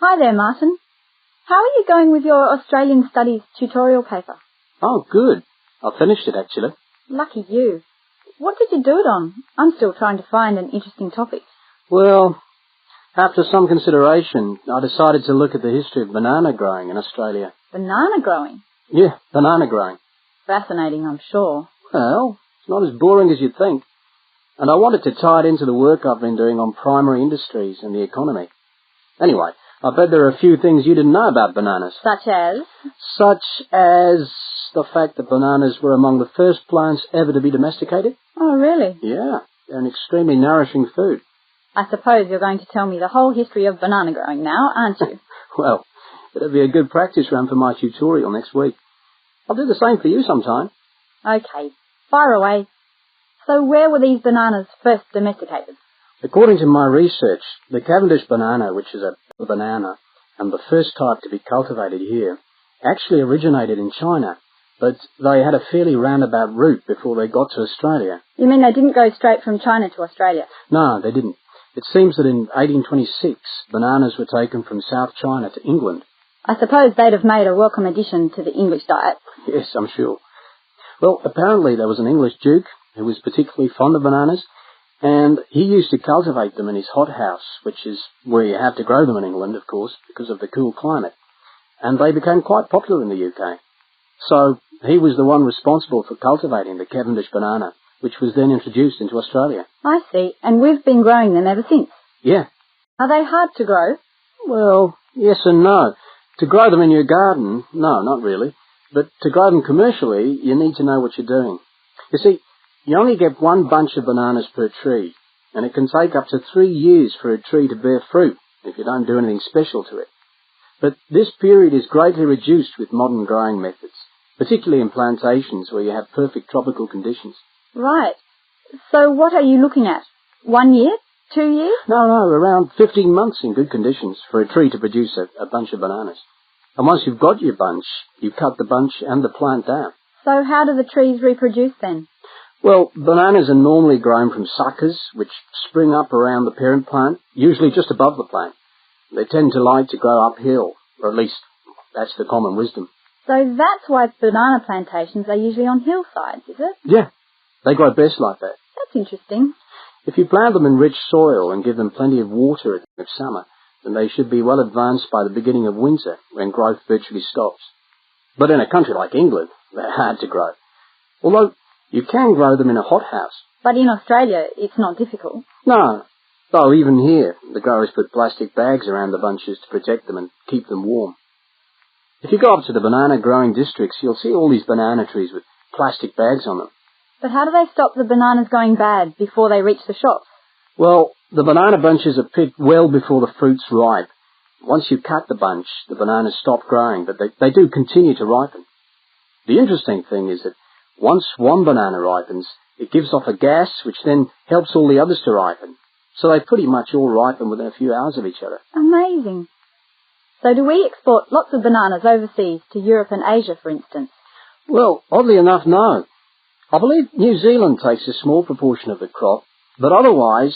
Hi there, Martin. How are you going with your Australian Studies tutorial paper? Oh, good. I finished it, actually. Lucky you. What did you do it on? I'm still trying to find an interesting topic. Well, after some consideration, I decided to look at the history of banana growing in Australia. Banana growing? Yeah, banana growing. Fascinating, I'm sure. Well, it's not as boring as you'd think. And I wanted to tie it into the work I've been doing on primary industries and the economy. Anyway, I bet there are a few things you didn't know about bananas. Such as? Such as the fact that bananas were among the first plants ever to be domesticated. Oh, really? Yeah, they're an extremely nourishing food. I suppose you're going to tell me the whole history of banana growing now, aren't you? Well, it'll be a good practice run for my tutorial next week. I'll do the same for you sometime. Okay, fire away. So where were these bananas first domesticated? According to my research, the Cavendish banana, which is a banana, and the first type to be cultivated here, actually originated in China, but they had a fairly roundabout route before they got to Australia. You mean they didn't go straight from China to Australia? No, they didn't. It seems that in 1826, bananas were taken from South China to England. I suppose they'd have made a welcome addition to the English diet. Yes, I'm sure. Well, apparently there was an English duke who was particularly fond of bananas, and he used to cultivate them in his hothouse, which is where you have to grow them in England, of course, because of the cool climate. And they became quite popular in the UK. So he was the one responsible for cultivating the Cavendish banana, which was then introduced into Australia. I see, and we've been growing them ever since. Yeah. Are they hard to grow? Well, yes and no. To grow them in your garden, no, not really. But to grow them commercially, you need to know what you're doing. You see, you only get one bunch of bananas per tree, and it can take up to 3 years for a tree to bear fruit if you don't do anything special to it. But this period is greatly reduced with modern growing methods, particularly in plantations where you have perfect tropical conditions. Right. So what are you looking at? 1 year? 2 years? No, around 15 months in good conditions for a tree to produce a bunch of bananas. And once you've got your bunch, you cut the bunch and the plant down. So how do the trees reproduce then? Well, bananas are normally grown from suckers, which spring up around the parent plant, usually just above the plant. They tend to like to grow uphill, or at least that's the common wisdom. So that's why banana plantations are usually on hillsides, is it? Yeah, they grow best like that. That's interesting. If you plant them in rich soil and give them plenty of water at the end of summer, then they should be well advanced by the beginning of winter, when growth virtually stops. But in a country like England, they're hard to grow. Although you can grow them in a hothouse. But in Australia, it's not difficult. No, though even here, the growers put plastic bags around the bunches to protect them and keep them warm. If you go up to the banana growing districts, you'll see all these banana trees with plastic bags on them. But how do they stop the bananas going bad before they reach the shops? Well, the banana bunches are picked well before the fruit's ripe. Once you cut the bunch, the bananas stop growing, but they do continue to ripen. The interesting thing is that once one banana ripens, it gives off a gas which then helps all the others to ripen. So they pretty much all ripen within a few hours of each other. Amazing. So do we export lots of bananas overseas to Europe and Asia, for instance? Well, oddly enough, no. I believe New Zealand takes a small proportion of the crop, but otherwise,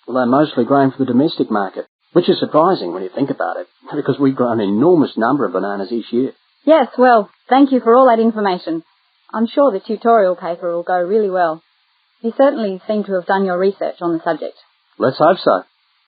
well, they're mostly grown for the domestic market, which is surprising when you think about it, because we grow an enormous number of bananas each year. Yes, well, thank you for all that information. I'm sure the tutorial paper will go really well. You certainly seem to have done your research on the subject. Let's hope so.